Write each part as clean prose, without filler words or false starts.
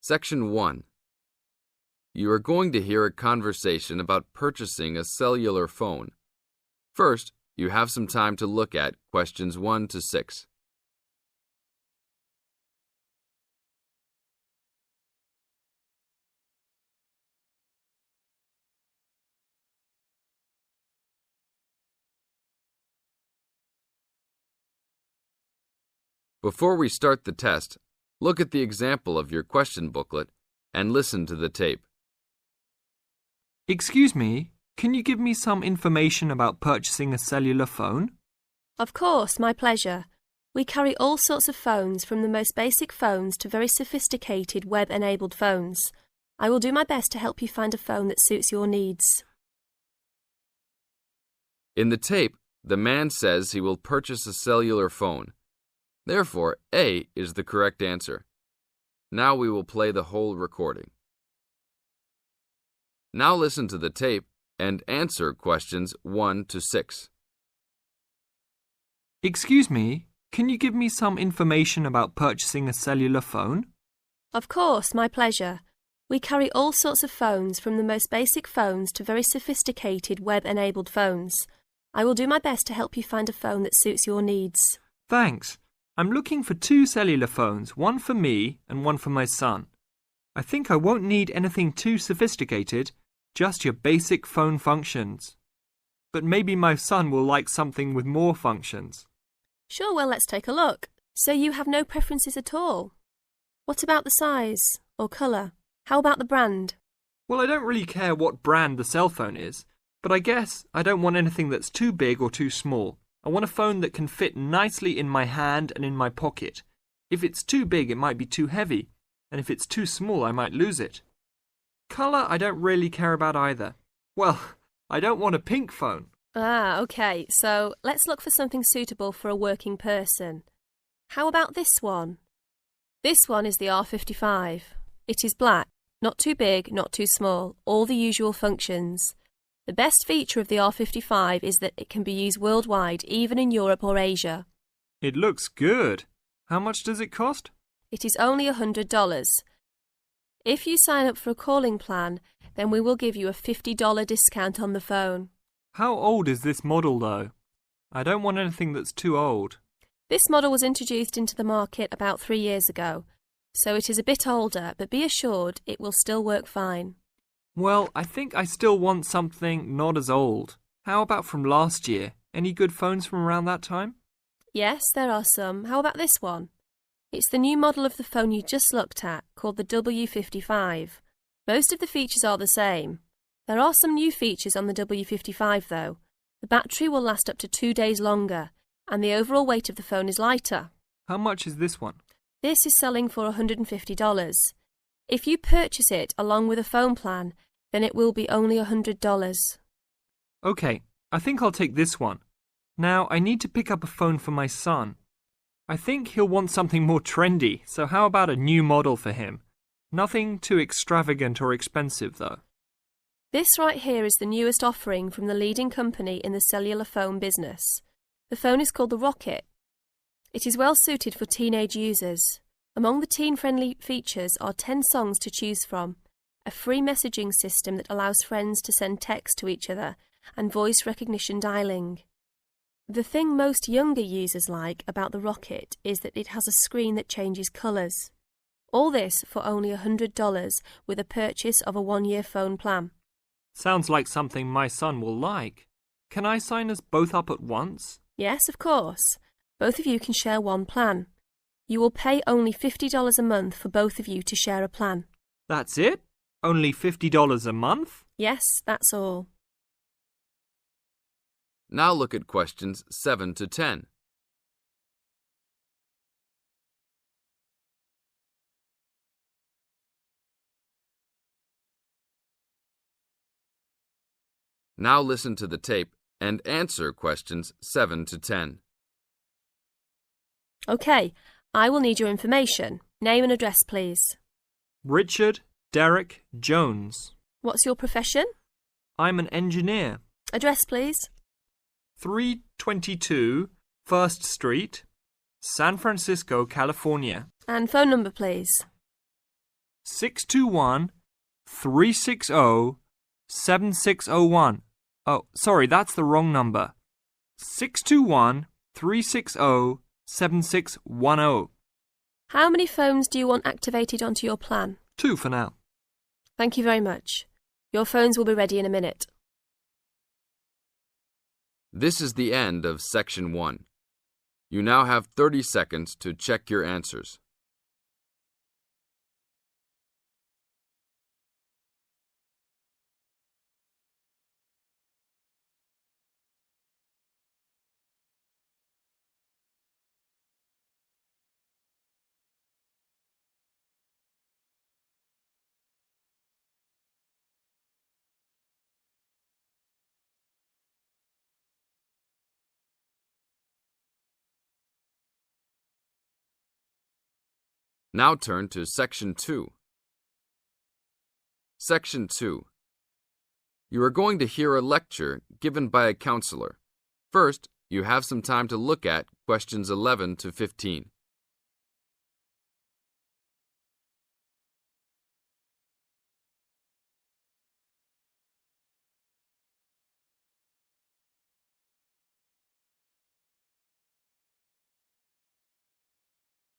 Section 1. You are going to hear a conversation about purchasing a cellular phone. First, you have some time to look at questions 1 to 6. Before we start the test, look at the example of your question booklet and listen to the tape. Excuse me, can you give me some information about purchasing a cellular phone? Of course, my pleasure. We carry all sorts of phones, from the most basic phones to very sophisticated web-enabled phones. I will do my best to help you find a phone that suits your needs. In the tape, the man says he will purchase a cellular phone. Therefore, A is the correct answer. Now we will play the whole recording. Now listen to the tape and answer questions 1 to 6. Excuse me, can you give me some information about purchasing a cellular phone? Of course, my pleasure. We carry all sorts of phones, from the most basic phones to very sophisticated web-enabled phones. I will do my best to help you find a phone that suits your needs. Thanks. I'm looking for 2 cellular phones, one for me and one for my son. I think I won't need anything too sophisticated, just your basic phone functions. But maybe my son will like something with more functions. Sure, well, let's take a look. So you have no preferences at all? What about the size or colour? How about the brand? Well, I don't really care what brand the cell phone is, but I guess I don't want anything that's too big or too small. I want a phone that can fit nicely in my hand and in my pocket. If it's too big, it might be too heavy, and if it's too small, I might lose it. Colour, I don't really care about either. Well, I don't want a pink phone. Ah, OK. So let's look for something suitable for a working person. How about this one? This one is the R55. It is black, not too big, not too small, all the usual functions. The best feature of the R55 is that it can be used worldwide, even in Europe or Asia. It looks good. How much does it cost? It is only $100. If you sign up for a calling plan, then we will give you a $50 discount on the phone. How old is this model, though? I don't want anything that's too old. This model was introduced into the market about 3 years ago, so it is a bit older, but be assured it will still work fine. Well, I think I still want something not as old. How about from last year? Any good phones from around that time? Yes, there are some. How about this one? It's the new model of the phone you just looked at, called the W55. Most of the features are the same. There are some new features on the W55 though. The battery will last up to 2 days longer, and the overall weight of the phone is lighter. How much is this one? This is selling for $150. If you purchase it along with a phone plan, then it will be only $100. OK, I think I'll take this one. Now, I need to pick up a phone for my son. I think he'll want something more trendy, so how about a new model for him? Nothing too extravagant or expensive, though. This right here is the newest offering from the leading company in the cellular phone business. The phone is called the Rocket. It is well suited for teenage users. Among the teen-friendly features are 10 songs to choose from, a free messaging system that allows friends to send text to each other, and voice recognition dialing. The thing most younger users like about the Rocket is that it has a screen that changes colours. All this for only $100 with a purchase of a 1-year phone plan. Sounds like something my son will like. Can I sign us both up at once? Yes, of course. Both of you can share one plan. You will pay only $50 a month for both of you to share a plan. That's it? Only $50 a month? Yes, that's all. Now look at questions 7 to 10. Now listen to the tape and answer questions 7 to 10. OK, I will need your information. Name and address, please. Richard Derek Jones. What's your profession? I'm an engineer. Address, please. 322 First Street, San Francisco, California. And phone number, please. 621 360 7601. Oh, sorry, that's the wrong number. 621 360 7610. How many phones do you want activated onto your plan? 2 for now. Thank you very much. Your phones will be ready in a minute. This is the end of Section 1. You now have 30 seconds to check your answers. Now turn to Section 2. Section 2. You are going to hear a lecture given by a counselor. First, you have some time to look at questions 11 to 15.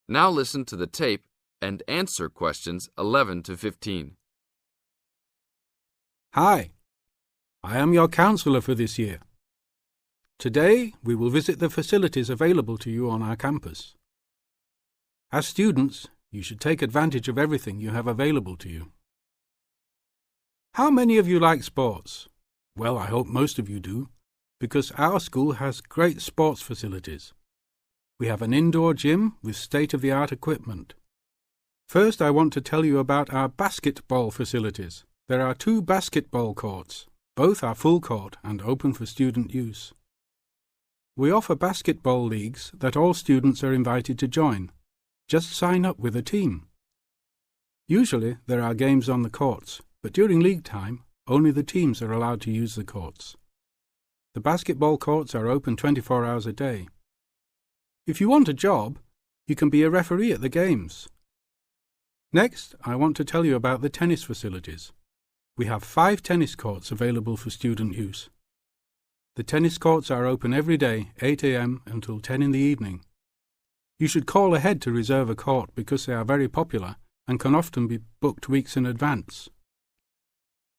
Now listen to the tape and answer questions 11 to 15. Hi, I am your counselor for this year. Today, we will visit the facilities available to you on our campus. As students, you should take advantage of everything you have available to you. How many of you like sports? Well, I hope most of you do, because our school has great sports facilities. We have an indoor gym with state-of-the-art equipment. First, I want to tell you about our basketball facilities. There are 2 basketball courts. Both are full court and open for student use. We offer basketball leagues that all students are invited to join. Just sign up with a team. Usually, there are games on the courts, but during league time, only the teams are allowed to use the courts. The basketball courts are open 24 hours a day. If you want a job, you can be a referee at the games. Next, I want to tell you about the tennis facilities. We have 5 tennis courts available for student use. The tennis courts are open every day, 8 a.m. until 10 in the evening. You should call ahead to reserve a court because they are very popular and can often be booked weeks in advance.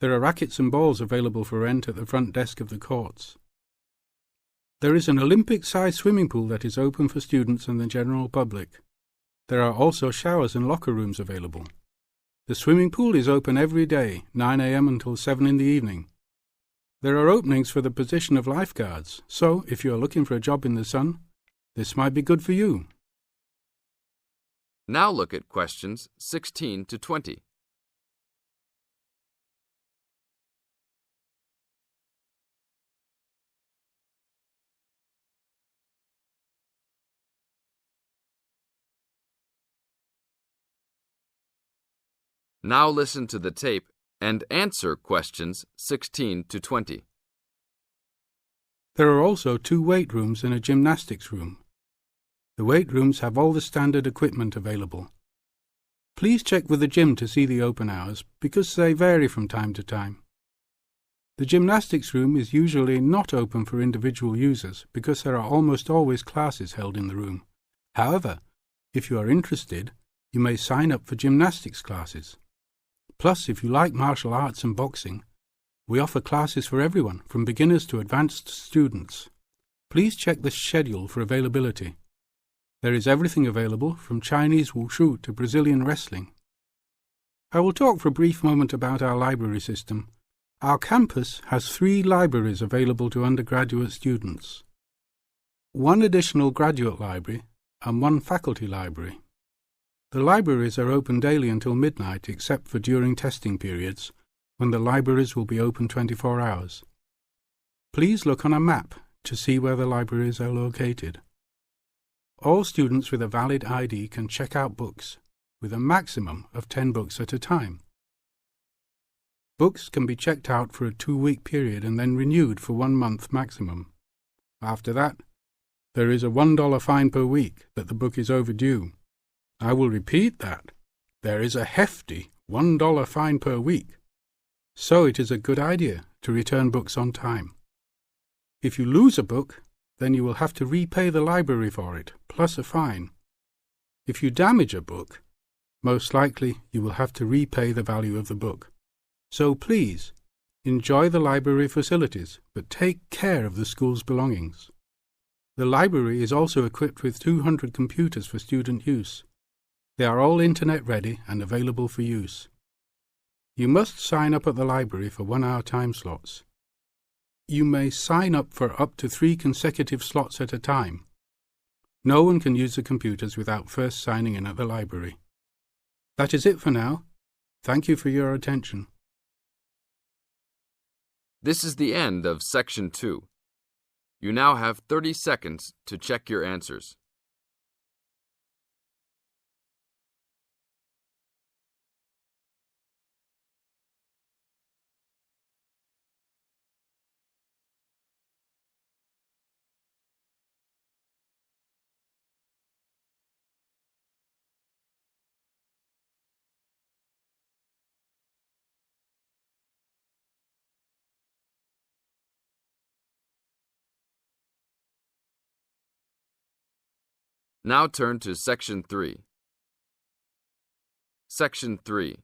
There are rackets and balls available for rent at the front desk of the courts. There is an Olympic-sized swimming pool that is open for students and the general public. There are also showers and locker rooms available. The swimming pool is open every day, 9 a.m. until 7 in the evening. There are openings for the position of lifeguards, so if you are looking for a job in the sun, this might be good for you. Now look at questions 16 to 20. Now listen to the tape and answer questions 16 to 20. There are also 2 weight rooms and a gymnastics room. The weight rooms have all the standard equipment available. Please check with the gym to see the open hours because they vary from time to time. The gymnastics room is usually not open for individual users because there are almost always classes held in the room. However, if you are interested, you may sign up for gymnastics classes. Plus, if you like martial arts and boxing, we offer classes for everyone, from beginners to advanced students. Please check the schedule for availability. There is everything available, from Chinese wushu to Brazilian wrestling. I will talk for a brief moment about our library system. Our campus has 3 libraries available to undergraduate students, 1 additional graduate library and 1 faculty library. The libraries are open daily until midnight except for during testing periods, when the libraries will be open 24 hours. Please look on a map to see where the libraries are located. All students with a valid ID can check out books, with a maximum of 10 books at a time. Books can be checked out for a 2-week period and then renewed for 1 month maximum. After that, there is a $1 fine per week that the book is overdue. I will repeat that. There is a hefty $1 fine per week. So it is a good idea to return books on time. If you lose a book, then you will have to repay the library for it, plus a fine. If you damage a book, most likely you will have to repay the value of the book. So please, enjoy the library facilities, but take care of the school's belongings. The library is also equipped with 200 computers for student use. They are all internet ready and available for use. You must sign up at the library for 1-hour time slots. You may sign up for up to 3 consecutive slots at a time. No one can use the computers without first signing in at the library. That is it for now. Thank you for your attention. This is the end of Section 2. You now have 30 seconds to check your answers. Now turn to Section 3. Section 3.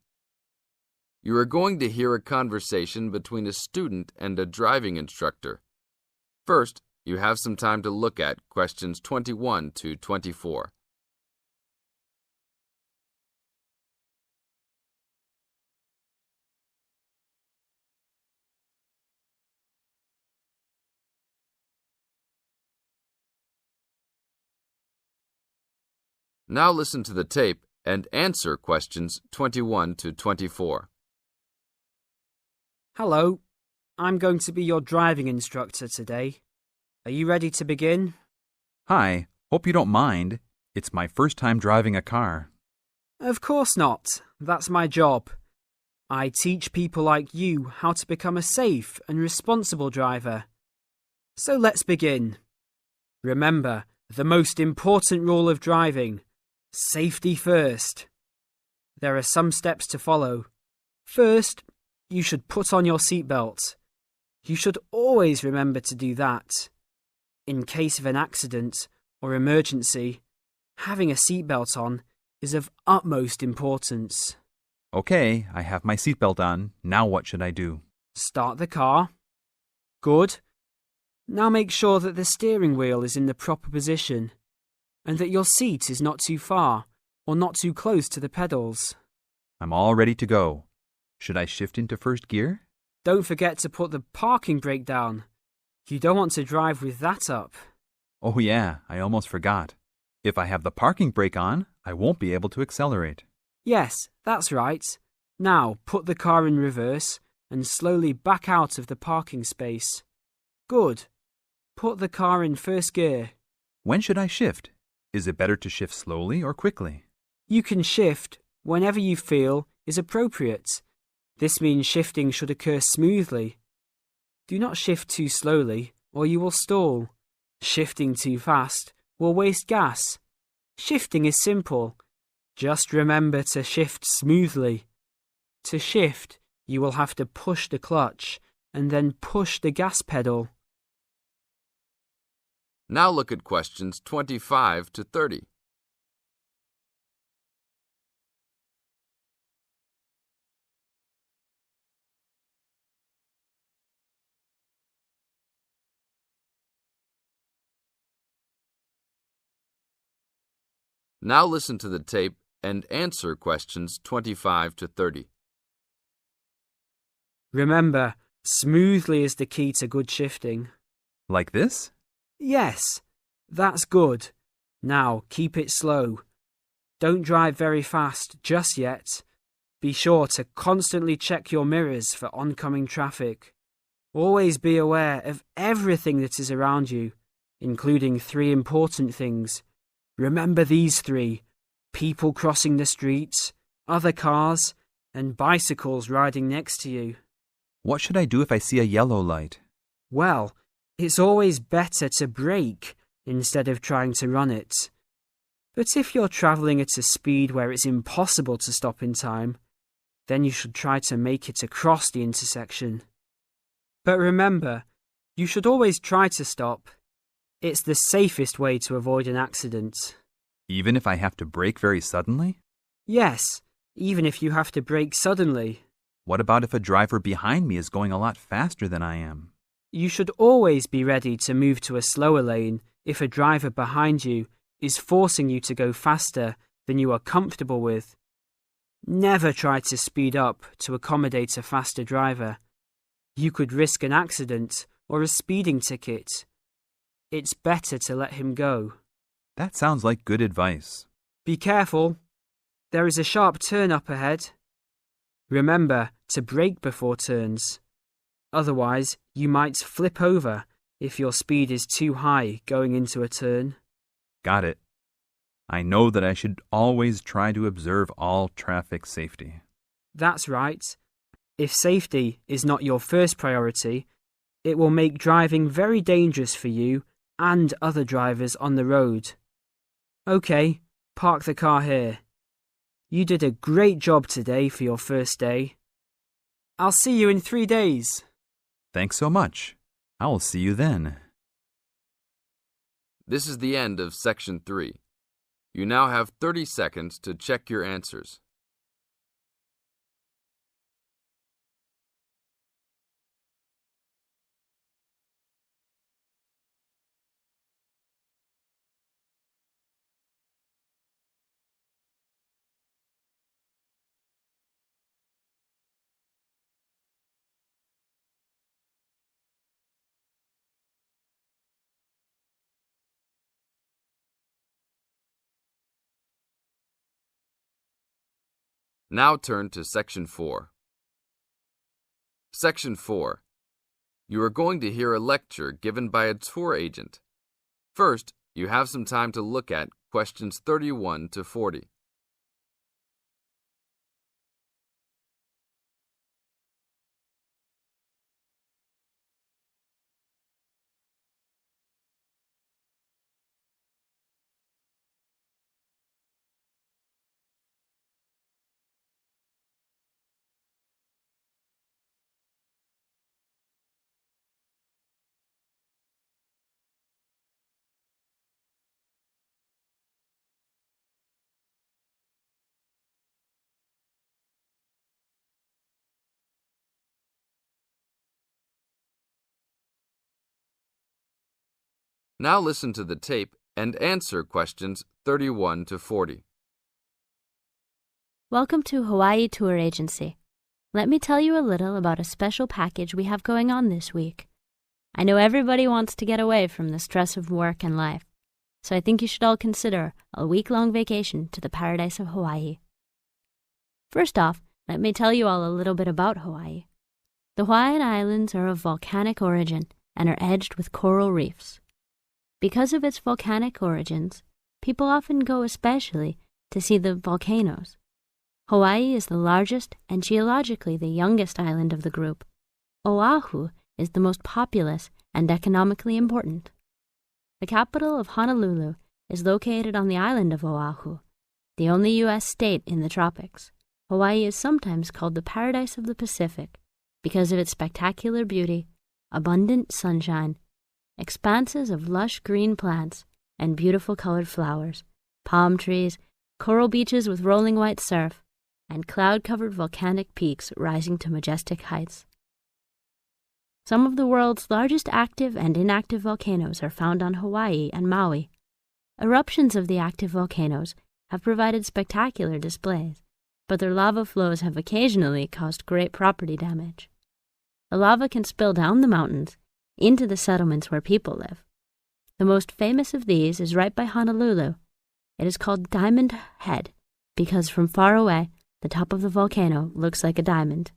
You are going to hear a conversation between a student and a driving instructor. First, you have some time to look at questions 21 to 24. Now listen to the tape and answer questions 21 to 24. Hello, I'm going to be your driving instructor today. Are you ready to begin? Hi, hope you don't mind. It's my first time driving a car. Of course not. That's my job. I teach people like you how to become a safe and responsible driver. So let's begin. Remember, the most important rule of driving: safety first. There are some steps to follow. First, you should put on your seatbelt. You should always remember to do that. In case of an accident or emergency, having a seatbelt on is of utmost importance. Okay, I have my seatbelt on. Now what should I do? Start the car. Good. Now make sure that the steering wheel is in the proper position and that your seat is not too far or not too close to the pedals. I'm all ready to go. Should I shift into first gear? Don't forget to put the parking brake down. You don't want to drive with that up. Oh yeah, I almost forgot. If I have the parking brake on, I won't be able to accelerate. Yes, that's right. Now put the car in reverse and slowly back out of the parking space. Good. Put the car in first gear. When should I shift? Is it better to shift slowly or quickly? You can shift whenever you feel is appropriate. This means shifting should occur smoothly. Do not shift too slowly or you will stall. Shifting too fast will waste gas. Shifting is simple. Just remember to shift smoothly. To shift, you will have to push the clutch and then push the gas pedal. Now look at questions 25 to 30. Now listen to the tape and answer questions 25 to 30. Remember, smoothly is the key to good shifting. Like this? Yes, that's good. Now keep it slow. Don't drive very fast just yet. Be sure to constantly check your mirrors for oncoming traffic. Always be aware of everything that is around you, including 3 important things. Remember these 3: people crossing the streets, other cars, and bicycles riding next to you. What should I do if I see a yellow light? Well, it's always better to brake instead of trying to run it. But if you're travelling at a speed where it's impossible to stop in time, Then you should try to make it across the intersection. But remember, you should always try to stop. It's the safest way to avoid an accident. Even if I have to brake very suddenly? Yes, even if you have to brake suddenly. What about if a driver behind me is going a lot faster than I am? You should always be ready to move to a slower lane if a driver behind you is forcing you to go faster than you are comfortable with. Never try to speed up to accommodate a faster driver. You could risk an accident or a speeding ticket. It's better to let him go. That sounds like good advice. Be careful. There is a sharp turn up ahead. Remember to brake before turns. Otherwise, you might flip over if your speed is too high going into a turn. Got it. I know that I should always try to observe all traffic safety. That's right. If safety is not your first priority, it will make driving very dangerous for you and other drivers on the road. Okay, park the car here. You did a great job today for your first day. I'll see you in 3 days. Thanks so much. I will see you then. This is the end of Section 3. You now have 30 seconds to check your answers. Now turn to Section 4. Section 4. You are going to hear a lecture given by a tour agent. First, you have some time to look at questions 31 to 40. Now listen to the tape and answer questions 31 to 40. Welcome to Hawaii Tour Agency. Let me tell you a little about a special package we have going on this week. I know everybody wants to get away from the stress of work and life, so I think you should all consider a week-long vacation to the paradise of Hawaii. First off, let me tell you all a little bit about Hawaii. The Hawaiian Islands are of volcanic origin and are edged with coral reefs. Because of its volcanic origins, people often go especially to see the volcanoes. Hawaii is the largest and geologically the youngest island of the group. Oahu is the most populous and economically important. The capital of Honolulu is located on the island of Oahu, the only U.S. state in the tropics. Hawaii is sometimes called the paradise of the Pacific because of its spectacular beauty, abundant sunshine, expanses of lush green plants and beautiful colored flowers, palm trees, coral beaches with rolling white surf, and cloud-covered volcanic peaks rising to majestic heights. Some of the world's largest active and inactive volcanoes are found on Hawaii and Maui. Eruptions of the active volcanoes have provided spectacular displays, but their lava flows have occasionally caused great property damage. The lava can spill down the mountains into the settlements where people live. The most famous of these is right by Honolulu. It is called Diamond Head because from far away, the top of the volcano looks like a diamond.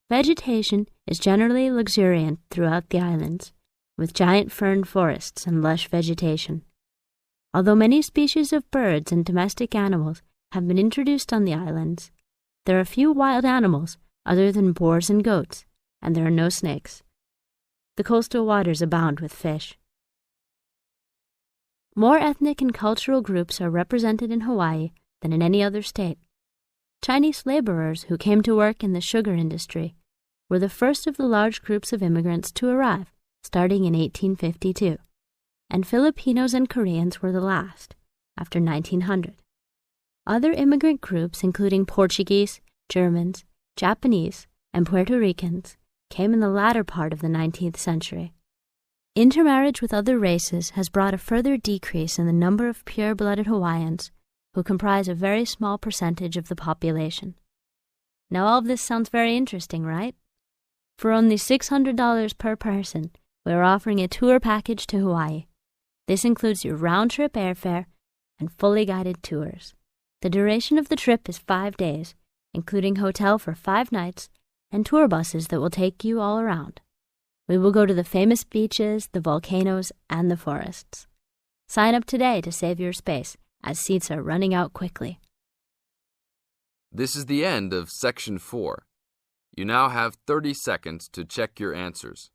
Vegetation is generally luxuriant throughout the islands, with giant fern forests and lush vegetation. Although many species of birds and domestic animals have been introduced on the islands, there are few wild animals other than boars and goats, and there are no snakes. The coastal waters abound with fish. More ethnic and cultural groups are represented in Hawaii than in any other state. Chinese laborers who came to work in the sugar industry were the first of the large groups of immigrants to arrive, starting in 1852, and Filipinos and Koreans were the last, after 1900. Other immigrant groups, including Portuguese, Germans, Japanese, and Puerto Ricans, came in the latter part of the 19th century. Intermarriage with other races has brought a further decrease in the number of pure-blooded Hawaiians, who comprise a very small percentage of the population. Now all of this sounds very interesting, right? For only $600 per person, we are offering a tour package to Hawaii. This includes your round-trip airfare and fully guided tours. The duration of the trip is 5 days, including hotel for 5 nights and tour buses that will take you all around. We will go to the famous beaches, the volcanoes, and the forests. Sign up today to save your space, as seats are running out quickly. This is the end of Section 4. You now have 30 seconds to check your answers.